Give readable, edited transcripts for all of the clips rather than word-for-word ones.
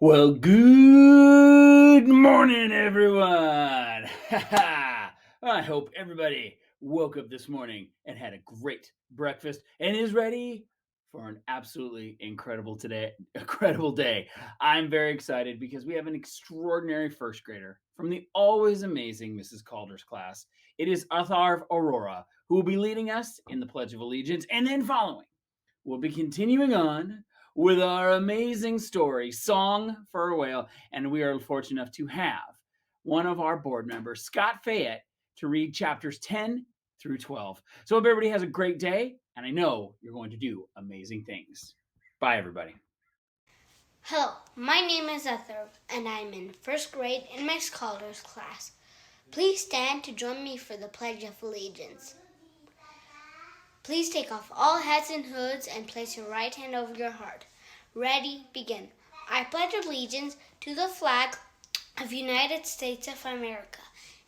Well, good morning, everyone. I hope everybody woke up this morning and had a great breakfast and is ready for an absolutely incredible day. I'm very excited because we have an extraordinary first grader from the always amazing Mrs. Calder's class. It is Atharv Aurora who will be leading us in the Pledge of Allegiance, and then following, we'll be continuing on with our amazing story, Song for a Whale, and we are fortunate enough to have one of our board members, Scott Fayette, to read chapters 10 through 12. So hope everybody has a great day, and I know you're going to do amazing things. Bye, everybody. Hello, my name is Atharv, and I'm in first grade in Miss Calder's class. Please stand to join me for the Pledge of Allegiance. Please take off all hats and hoods and place your right hand over your heart. Ready, begin. I pledge allegiance to the flag of the United States of America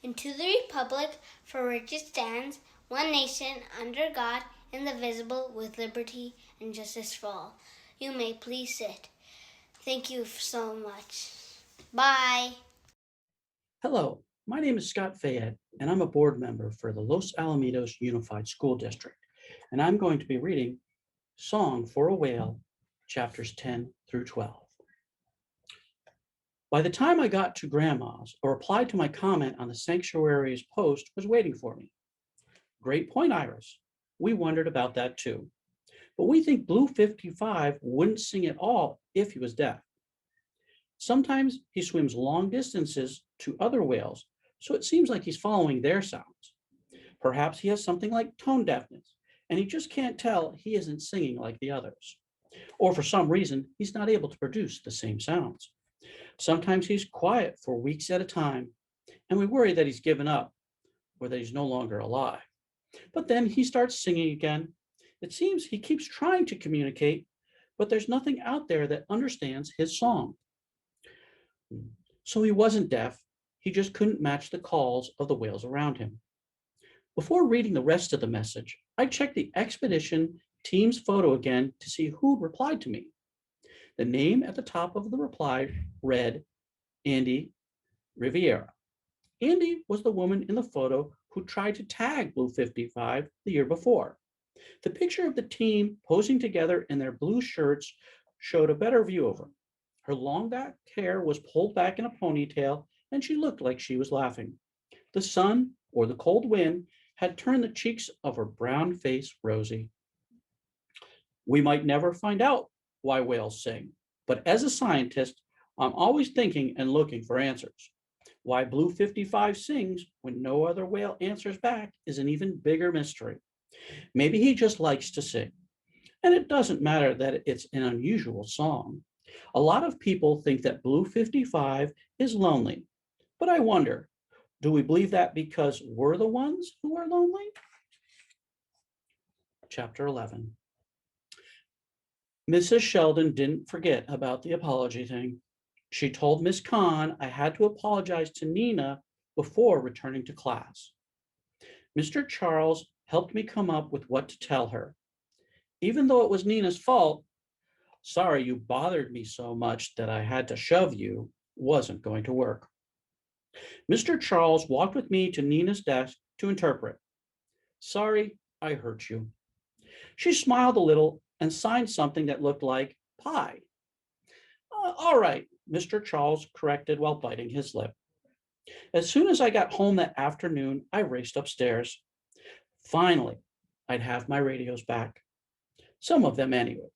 and to the republic for which it stands, one nation, under God, indivisible, with liberty and justice for all. You may please sit. Thank you so much. Bye. Hello, my name is Scott Fayette, and I'm a board member for the Los Alamitos Unified School District, and I'm going to be reading Song for a Whale, chapters 10 through 12. By the time I got to Grandma's, a reply to my comment on the sanctuary's post was waiting for me. Great point, Iris. We wondered about that too. But we think Blue 55 wouldn't sing at all if he was deaf. Sometimes he swims long distances to other whales, so it seems like he's following their sounds. Perhaps he has something like tone deafness, and he just can't tell he isn't singing like the others. Or for some reason, he's not able to produce the same sounds. Sometimes he's quiet for weeks at a time, and we worry that he's given up or that he's no longer alive. But then he starts singing again. It seems he keeps trying to communicate, but there's nothing out there that understands his song. So he wasn't deaf, he just couldn't match the calls of the whales around him. Before reading the rest of the message, I checked the expedition team's photo again to see who replied to me. The name at the top of the reply read Andy Riviera. Andy was the woman in the photo who tried to tag Blue 55 the year before. The picture of the team posing together in their blue shirts showed a better view of her. Her long back hair was pulled back in a ponytail, and she looked like she was laughing. The sun, or the cold wind, had turned the cheeks of her brown face rosy. We might never find out why whales sing, but as a scientist, I'm always thinking and looking for answers. Why Blue 55 sings when no other whale answers back is an even bigger mystery. Maybe he just likes to sing, and it doesn't matter that it's an unusual song. A lot of people think that Blue 55 is lonely, but I wonder, do we believe that because we're the ones who are lonely? Chapter 11. Mrs. Sheldon didn't forget about the apology thing. She told Miss Kahn I had to apologize to Nina before returning to class. Mr. Charles helped me come up with what to tell her. Even though it was Nina's fault, sorry you bothered me so much that I had to shove you, wasn't going to work. Mr. Charles walked with me to Nina's desk to interpret. Sorry, I hurt you. She smiled a little and signed something that looked like pie. All right, Mr. Charles corrected while biting his lip. As soon as I got home that afternoon, I raced upstairs. Finally, I'd have my radios back. Some of them anyways.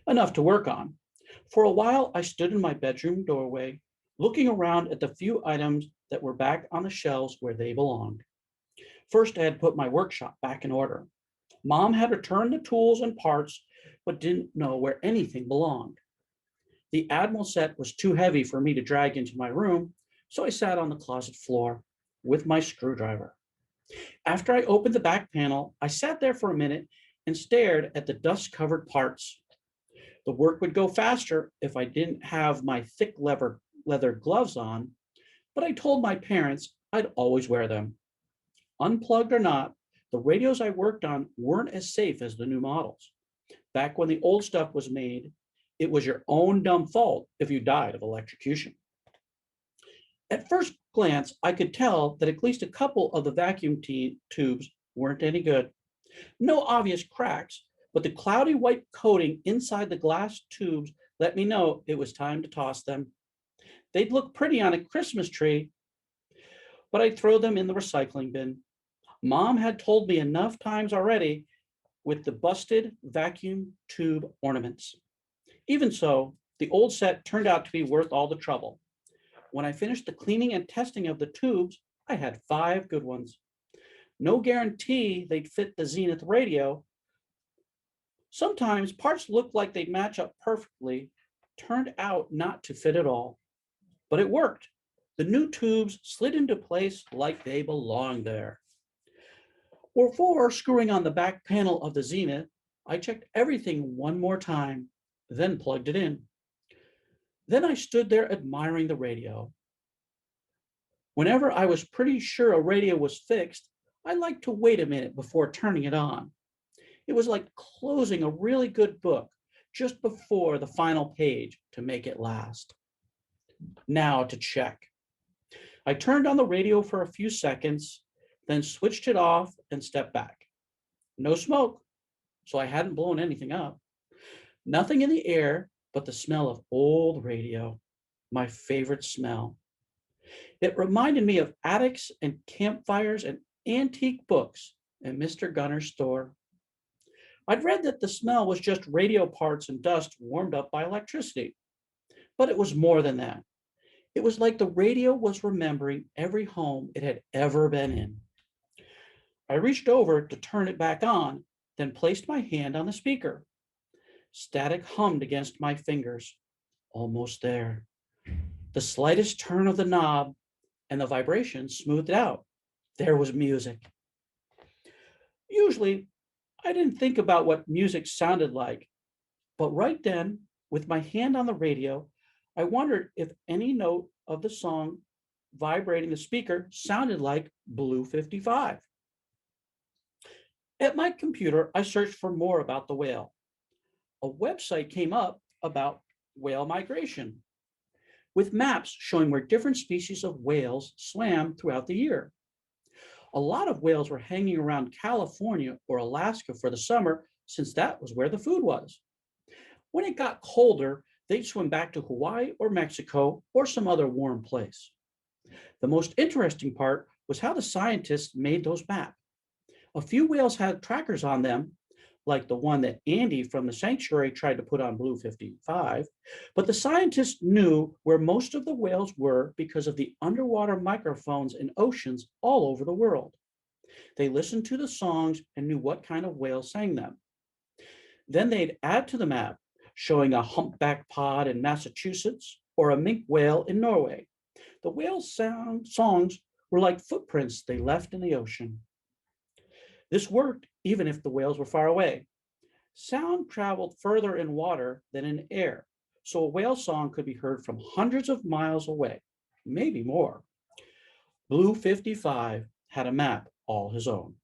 Enough to work on. For a while, I stood in my bedroom doorway, looking around at the few items that were back on the shelves where they belonged. First, I had put my workshop back in order. Mom had returned the tools and parts, but didn't know where anything belonged. The Admiral set was too heavy for me to drag into my room, so I sat on the closet floor with my screwdriver. After I opened the back panel, I sat there for a minute and stared at the dust-covered parts. The work would go faster if I didn't have my thick leather gloves on, but I told my parents I'd always wear them. Unplugged or not, the radios I worked on weren't as safe as the new models. Back when the old stuff was made, It was your own dumb fault if you died of electrocution. At first glance, I could tell that at least a couple of the vacuum tubes weren't any good. No obvious cracks, but the cloudy white coating inside the glass tubes let me know it was time to toss them. They'd look pretty on a Christmas tree, but I'd throw them in the recycling bin. Mom had told me enough times already with the busted vacuum tube ornaments. Even so, the old set turned out to be worth all the trouble. When I finished the cleaning and testing of the tubes, I had 5 good ones. No guarantee they'd fit the Zenith radio. Sometimes parts looked like they'd match up perfectly, turned out not to fit at all. But it worked. The new tubes slid into place like they belonged there. Before screwing on the back panel of the Zenith, I checked everything one more time, then plugged it in. Then I stood there admiring the radio. Whenever I was pretty sure a radio was fixed, I liked to wait a minute before turning it on. It was like closing a really good book just before the final page to make it last. Now to check. I turned on the radio for a few seconds, then switched it off and stepped back. No smoke, so I hadn't blown anything up. Nothing in the air but the smell of old radio, my favorite smell. It reminded me of attics and campfires and antique books in Mr. Gunner's store. I'd read that the smell was just radio parts and dust warmed up by electricity, but it was more than that. It was like the radio was remembering every home it had ever been in. I reached over to turn it back on, then placed my hand on the speaker. Static hummed against my fingers. Almost there. The slightest turn of the knob, and the vibration smoothed out. There was music. Usually, I didn't think about what music sounded like, but right then, with my hand on the radio, I wondered if any note of the song vibrating the speaker sounded like Blue 55. At my computer, I searched for more about the whale. A website came up about whale migration, with maps showing where different species of whales swam throughout the year. A lot of whales were hanging around California or Alaska for the summer, since that was where the food was. When it got colder, they'd swim back to Hawaii or Mexico or some other warm place. The most interesting part was how the scientists made those maps. A few whales had trackers on them, like the one that Andy from the sanctuary tried to put on Blue 55, but the scientists knew where most of the whales were because of the underwater microphones in oceans all over the world. They listened to the songs and knew what kind of whale sang them. Then they'd add to the map, showing a humpback pod in Massachusetts or a minke whale in Norway. The whale songs were like footprints they left in the ocean. This worked even if the whales were far away. Sound traveled further in water than in air, so a whale song could be heard from hundreds of miles away, maybe more. Blue 55 had a map all his own.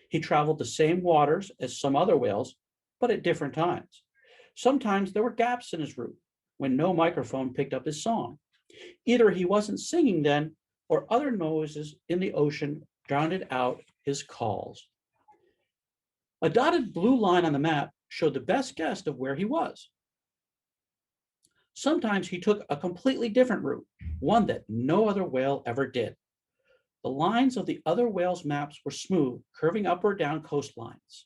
He traveled the same waters as some other whales, but at different times. Sometimes there were gaps in his route when no microphone picked up his song. Either he wasn't singing then, or other noises in the ocean drowned out his calls. A dotted blue line on the map showed the best guess of where he was. Sometimes he took a completely different route, one that no other whale ever did. The lines of the other whales' maps were smooth, curving up or down coastlines.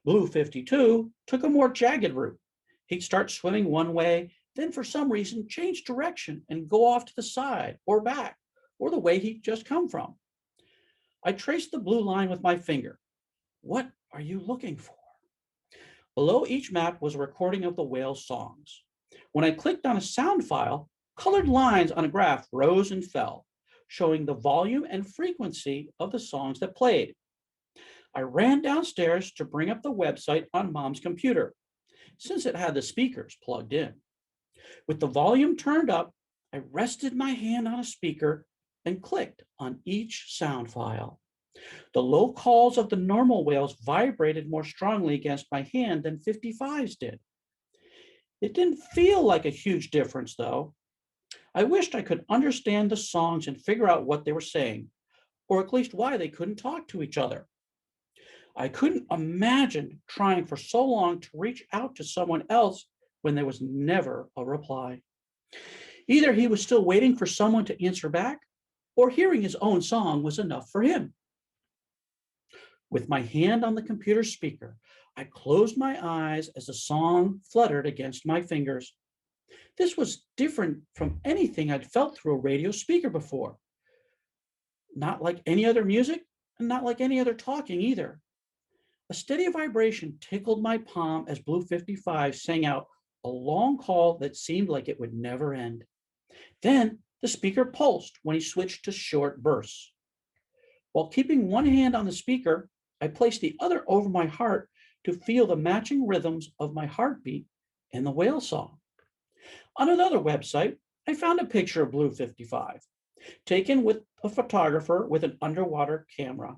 Blue 52 took a more jagged route. He'd start swimming one way, then for some reason change direction and go off to the side or back, or the way he'd just come from. I traced the blue line with my finger. What are you looking for? Below each map was a recording of the whale's songs. When I clicked on a sound file, colored lines on a graph rose and fell, showing the volume and frequency of the songs that played. I ran downstairs to bring up the website on Mom's computer, since it had the speakers plugged in. With the volume turned up, I rested my hand on a speaker and clicked on each sound file. The low calls of the normal whales vibrated more strongly against my hand than 55's did. It didn't feel like a huge difference, though. I wished I could understand the songs and figure out what they were saying, or at least why they couldn't talk to each other. I couldn't imagine trying for so long to reach out to someone else when there was never a reply. Either he was still waiting for someone to answer back, or hearing his own song was enough for him. With my hand on the computer speaker, I closed my eyes as the song fluttered against my fingers. This was different from anything I'd felt through a radio speaker before. Not like any other music, and not like any other talking either. A steady vibration tickled my palm as Blue 55 sang out a long call that seemed like it would never end. Then the speaker pulsed when he switched to short bursts. While keeping one hand on the speaker, I placed the other over my heart to feel the matching rhythms of my heartbeat and the whale song. On another website, I found a picture of Blue 55, taken with a photographer with an underwater camera.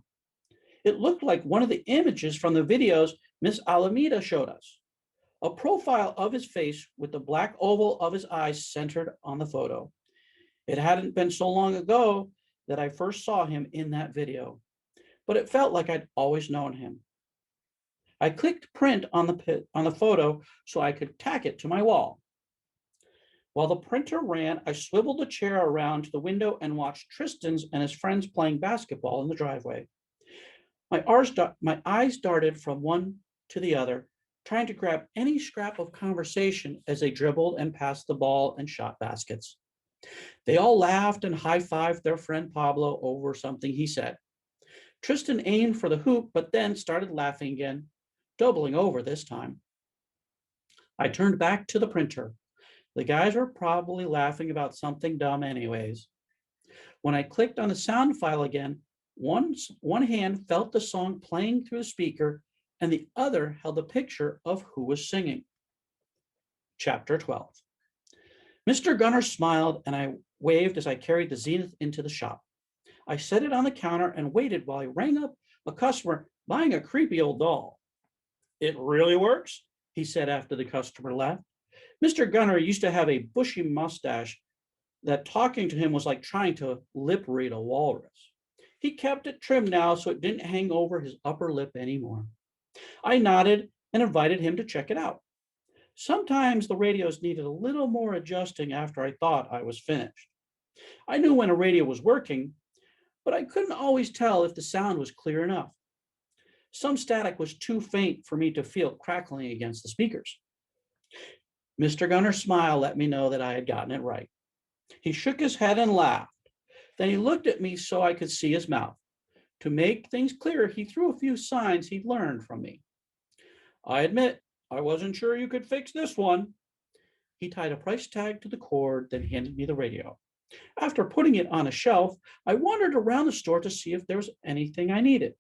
It looked like one of the images from the videos Miss Alameda showed us, a profile of his face with the black oval of his eyes centered on the photo. It hadn't been so long ago that I first saw him in that video, but it felt like I'd always known him. I clicked print on the photo so I could tack it to my wall. While the printer ran, I swiveled the chair around to the window and watched Tristan's and his friends playing basketball in the driveway. My eyes darted from one to the other, trying to grab any scrap of conversation as they dribbled and passed the ball and shot baskets. They all laughed and high-fived their friend Pablo over something he said. Tristan aimed for the hoop, but then started laughing again, doubling over this time. I turned back to the printer. The guys were probably laughing about something dumb anyways. When I clicked on the sound file again, one hand felt the song playing through the speaker, and the other held a picture of who was singing. Chapter 12. Mr. Gunner smiled, and I waved as I carried the Zenith into the shop. I set it on the counter and waited while I rang up a customer buying a creepy old doll. "It really works?" he said after the customer left. Mr. Gunner used to have a bushy mustache that talking to him was like trying to lip read a walrus. He kept it trimmed now so it didn't hang over his upper lip anymore. I nodded and invited him to check it out. Sometimes the radios needed a little more adjusting after I thought I was finished. I knew when a radio was working, but I couldn't always tell if the sound was clear enough. Some static was too faint for me to feel crackling against the speakers. Mr. Gunner's smile let me know that I had gotten it right. He shook his head and laughed. Then he looked at me so I could see his mouth. To make things clearer, he threw a few signs he'd learned from me. "I admit, I wasn't sure you could fix this one." He tied a price tag to the cord, then handed me the radio. After putting it on a shelf, I wandered around the store to see if there was anything I needed.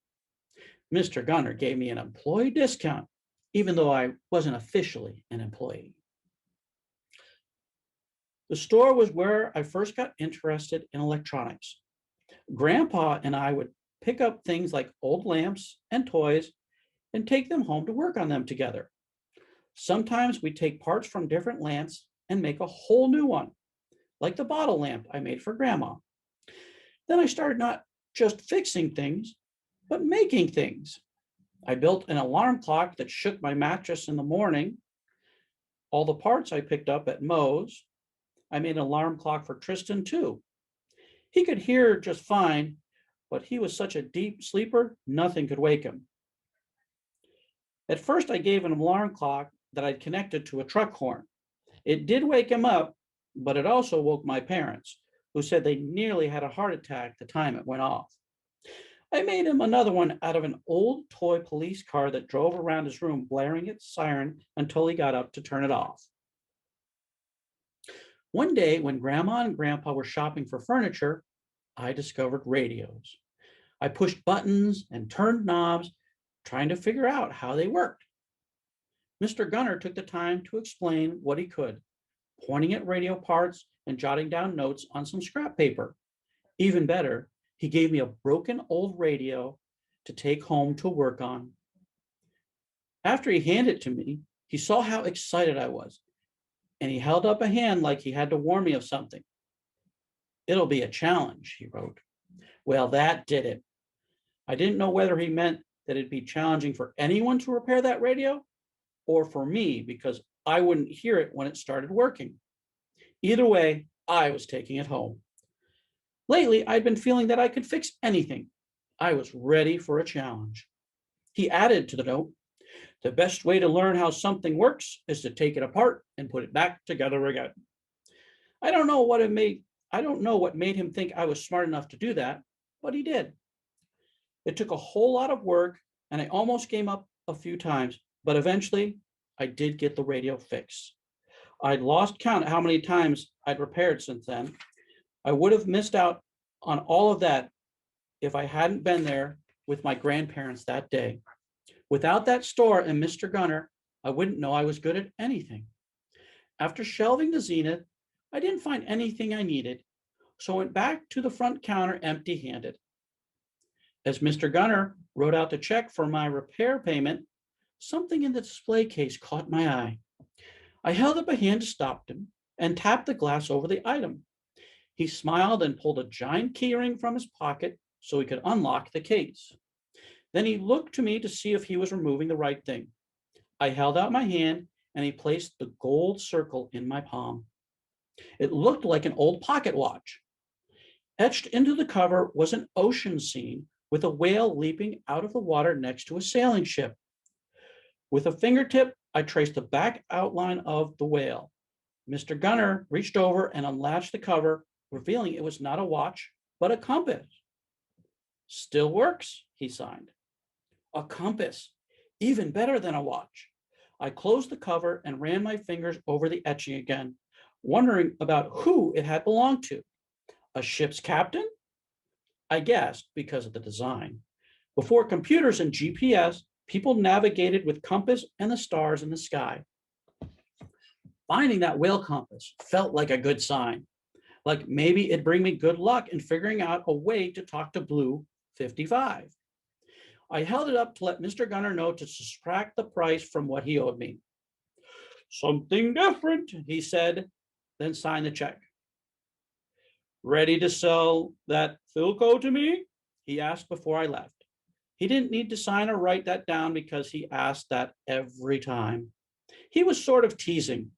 Mr. Gunner gave me an employee discount, even though I wasn't officially an employee. The store was where I first got interested in electronics. Grandpa and I would pick up things like old lamps and toys and take them home to work on them together. Sometimes we'd take parts from different lamps and make a whole new one, like the bottle lamp I made for Grandma. Then I started not just fixing things, but making things. I built an alarm clock that shook my mattress in the morning. All the parts I picked up at Moe's. I made an alarm clock for Tristan too. He could hear just fine, but he was such a deep sleeper, nothing could wake him. At first, I gave him an alarm clock that I'd connected to a truck horn. It did wake him up, but it also woke my parents, who said they nearly had a heart attack the time it went off. I made him another one out of an old toy police car that drove around his room blaring its siren until he got up to turn it off. One day, when Grandma and Grandpa were shopping for furniture, I discovered radios. I pushed buttons and turned knobs, trying to figure out how they worked. Mr. Gunner took the time to explain what he could, pointing at radio parts and jotting down notes on some scrap paper. Even better, he gave me a broken old radio to take home to work on. After he handed it to me, he saw how excited I was. and he held up a hand like he had to warn me of something. "It'll be a challenge," he wrote. Well, that did it. I didn't know whether he meant that it'd be challenging for anyone to repair that radio or for me because I wouldn't hear it when it started working. Either way, I was taking it home. Lately, I'd been feeling that I could fix anything. I was ready for a challenge. He added to the note, "The best way to learn how something works is to take it apart and put it back together again." I don't know what made him think I was smart enough to do that, but he did. It took a whole lot of work and I almost gave up a few times, but eventually I did get the radio fixed. I'd lost count of how many times I'd repaired since then. I would have missed out on all of that if I hadn't been there with my grandparents that day. Without that store and Mr. Gunner, I wouldn't know I was good at anything. After shelving the Zenith, I didn't find anything I needed, so I went back to the front counter empty-handed. As Mr. Gunner wrote out the check for my repair payment, something in the display case caught my eye. I held up a hand to stop him and tapped the glass over the item. He smiled and pulled a giant keyring from his pocket so he could unlock the case. Then he looked to me to see if he was removing the right thing. I held out my hand and he placed the gold circle in my palm. It looked like an old pocket watch. Etched into the cover was an ocean scene with a whale leaping out of the water next to a sailing ship. With a fingertip, I traced the back outline of the whale. Mr. Gunner reached over and unlatched the cover, revealing it was not a watch, but a compass. "Still works," he signed. A compass, even better than a watch. I closed the cover and ran my fingers over the etching again, wondering about who it had belonged to. A ship's captain? I guessed because of the design. Before computers and GPS, people navigated with compass and the stars in the sky. Finding that whale compass felt like a good sign, like maybe it'd bring me good luck in figuring out a way to talk to Blue 55. I held it up to let Mr. Gunner know to subtract the price from what he owed me. "Something different," he said, then signed the check. "Ready to sell that Philco to me?" he asked before I left. He didn't need to sign or write that down because he asked that every time. He was sort of teasing.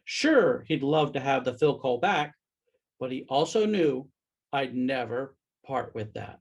Sure, he'd love to have the Philco back, but he also knew I'd never part with that.